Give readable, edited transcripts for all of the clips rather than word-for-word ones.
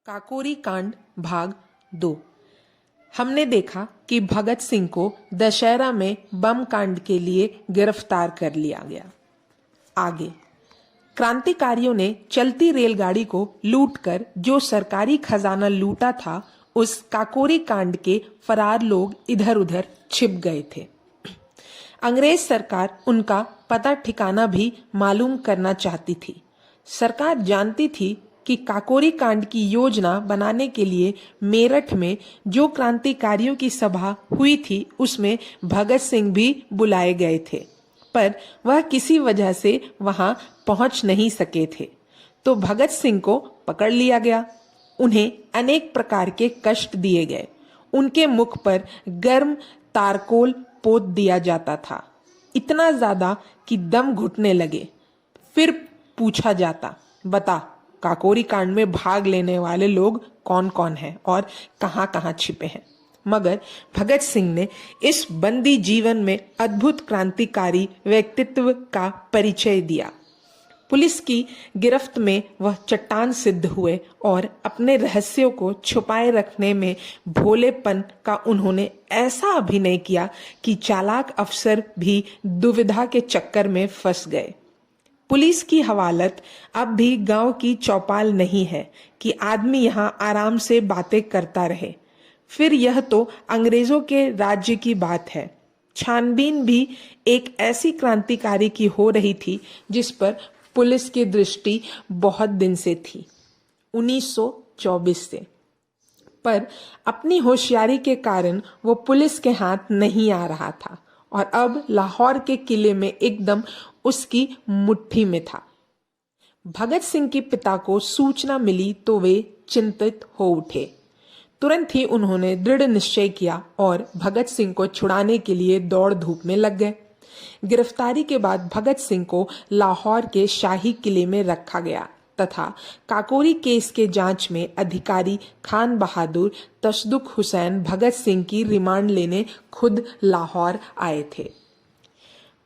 काकोरी कांड भाग 2। हमने देखा कि भगत सिंह को दशहरा में बम कांड के लिए गिरफ्तार कर लिया गया। आगे क्रांतिकारियों ने चलती रेलगाड़ी को लूटकर जो सरकारी खजाना लूटा था, उस काकोरी कांड के फरार लोग इधर उधर छिप गए थे। अंग्रेज सरकार उनका पता ठिकाना भी मालूम करना चाहती थी। सरकार जानती थी कि काकोरी कांड की योजना बनाने के लिए मेरठ में जो क्रांतिकारियों की सभा हुई थी, उसमें भगत सिंह भी बुलाए गए थे, पर वह किसी वजह से वहां पहुंच नहीं सके थे, तो भगत सिंह को पकड़ लिया गया। उन्हें अनेक प्रकार के कष्ट दिए गए। उनके मुख पर गर्म तारकोल पोत दिया जाता था, इतना ज्यादा कि दम घुटने लगे। फिर पूछा जाता, बता काकोरी कांड में भाग लेने वाले लोग कौन कौन हैं और कहां कहां छिपे हैं। मगर भगत सिंह ने इस बंदी जीवन में अद्भुत क्रांतिकारी व्यक्तित्व का परिचय दिया। पुलिस की गिरफ्त में वह चट्टान सिद्ध हुए और अपने रहस्यों को छुपाए रखने में भोलेपन का उन्होंने ऐसा अभिनय किया कि चालाक अफसर भी दुविधा के चक्कर में फंस गए। पुलिस की हवालत अब भी गांव की चौपाल नहीं है कि आदमी यहां आराम से बातें करता रहे। फिर यह तो अंग्रेजों के राज्य की बात है। छानबीन भी एक ऐसी क्रांतिकारी की हो रही थी जिस पर पुलिस की दृष्टि बहुत दिन से थी, 1924 से। पर अपनी होशियारी के कारण वो पुलिस के हाथ नहीं आ रहा था और अब लाहौर के किले में एकदम उसकी मुट्ठी में था। भगत सिंह के पिता को सूचना मिली तो वे चिंतित हो उठे। तुरंत ही उन्होंने दृढ़ निश्चय किया और भगत सिंह को छुड़ाने के लिए दौड़ धूप में लग गए। गिरफ्तारी के बाद भगत सिंह को लाहौर के शाही किले में रखा गया तथा काकोरी केस के जांच में अधिकारी खान बहादुर तशदुक हुसैन भगत सिंह की रिमांड लेने खुद लाहौर आए थे।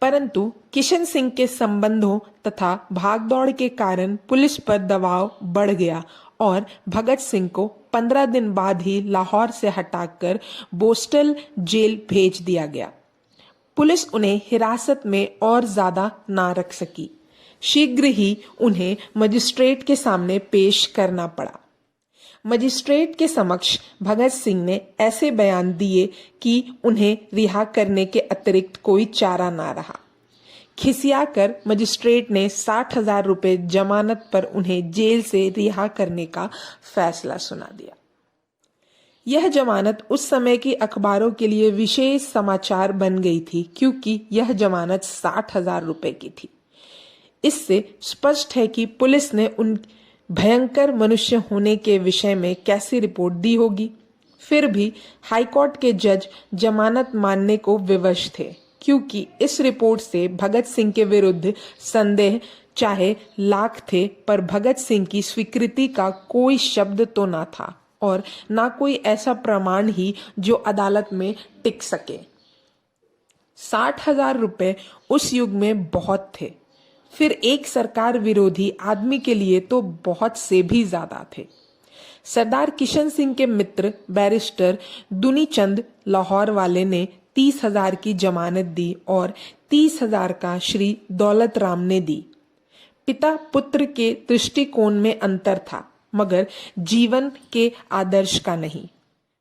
परंतु किशन सिंह के संबंधों तथा भागदौड़ के कारण पुलिस पर दबाव बढ़ गया और भगत सिंह को 15 दिन बाद ही लाहौर से हटाकर बोस्टल जेल भेज दिया गया। पुलिस उन्हें हिरासत में और ज्यादा ना रख सकी। शीघ्र ही उन्हें मजिस्ट्रेट के सामने पेश करना पड़ा। मजिस्ट्रेट के समक्ष भगत सिंह ने ऐसे बयान दिए कि उन्हें रिहा करने के अतिरिक्त कोई चारा ना रहा। खिसियाकर मजिस्ट्रेट ने 60,000 रुपए जमानत पर उन्हें जेल से रिहा करने का फैसला सुना दिया। यह जमानत उस समय की अखबारों के लिए विशेष समाचार बन गई थी, क्योंकि यह जमानत 60,000 रुपए की थी। इससे स्पष्ट है कि पुलिस ने उन भयंकर मनुष्य होने के विषय में कैसी रिपोर्ट दी होगी। फिर भी हाईकोर्ट के जज जमानत मानने को विवश थे, क्योंकि इस रिपोर्ट से भगत सिंह के विरुद्ध संदेह चाहे लाख थे, पर भगत सिंह की स्वीकृति का कोई शब्द तो ना था और ना कोई ऐसा प्रमाण ही जो अदालत में टिक सके। 60,000 रुपए उस युग में बहुत थे, फिर एक सरकार विरोधी आदमी के लिए तो बहुत से भी ज्यादा थे। सरदार किशन सिंह के मित्र बैरिस्टर दुनीचंद लाहौर वाले ने 30,000 की जमानत दी और 30,000 का श्री दौलत राम ने दी। पिता पुत्र के दृष्टिकोण में अंतर था, मगर जीवन के आदर्श का नहीं।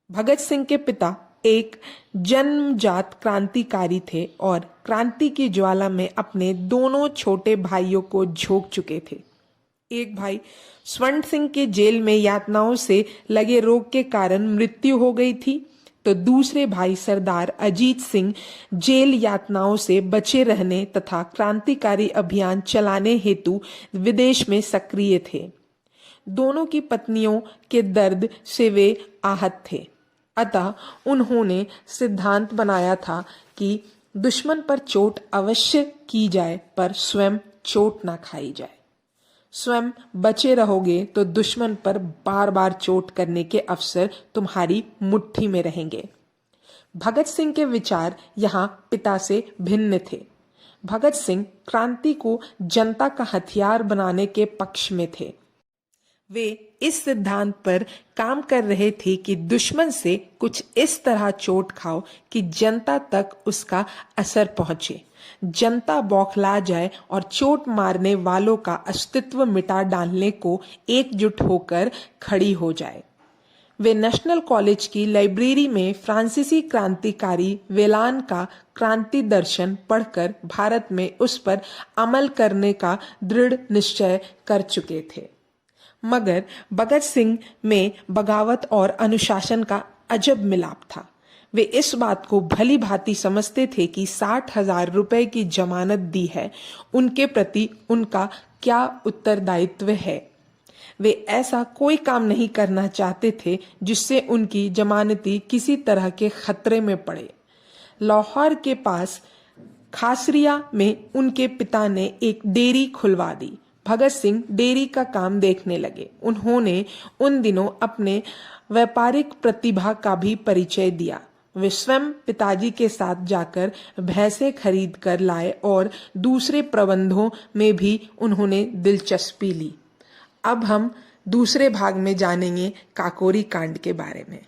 भगत सिंह के पिता एक जन्मजात क्रांतिकारी थे और क्रांति की ज्वाला में अपने दोनों छोटे भाइयों को झोंक चुके थे। एक भाई स्वर्ण सिंह के जेल में यातनाओं से लगे रोग के कारण मृत्यु हो गई थी, तो दूसरे भाई सरदार अजीत सिंह जेल यातनाओं से बचे रहने तथा क्रांतिकारी अभियान चलाने हेतु विदेश में सक्रिय थे। दोनों की पत्नियों के दर्द से वे आहत थे, अतः उन्होंने सिद्धांत बनाया था कि दुश्मन पर चोट अवश्य की जाए, पर स्वयं चोट ना खाई जाए। स्वयं बचे रहोगे तो दुश्मन पर बार बार चोट करने के अवसर तुम्हारी मुट्ठी में रहेंगे। भगत सिंह के विचार यहाँ पिता से भिन्न थे। भगत सिंह क्रांति को जनता का हथियार बनाने के पक्ष में थे। वे इस सिद्धांत पर काम कर रहे थे कि दुश्मन से कुछ इस तरह चोट खाओ कि जनता तक उसका असर पहुंचे, जनता बौखला जाए और चोट मारने वालों का अस्तित्व मिटा डालने को एकजुट होकर खड़ी हो जाए। वे नेशनल कॉलेज की लाइब्रेरी में फ्रांसीसी क्रांतिकारी वेलान का क्रांति दर्शन पढ़कर भारत में उस पर अमल करने का दृढ़ निश्चय कर चुके थे। मगर भगत सिंह में बगावत और अनुशासन का अजब मिलाप था। वे इस बात को भली भांति समझते थे कि 60,000 रुपए की जमानत दी है, उनके प्रति उनका क्या उत्तरदायित्व है। वे ऐसा कोई काम नहीं करना चाहते थे जिससे उनकी जमानती किसी तरह के खतरे में पड़े। लाहौर के पास खासरिया में उनके पिता ने एक डेयरी खुलवा दी। भगत सिंह डेयरी का काम देखने लगे। उन्होंने उन दिनों अपने व्यापारिक प्रतिभा का भी परिचय दिया। वे स्वयं पिताजी के साथ जाकर भैंसे खरीद कर लाए और दूसरे प्रबंधों में भी उन्होंने दिलचस्पी ली। अब हम दूसरे भाग में जानेंगे काकोरी कांड के बारे में।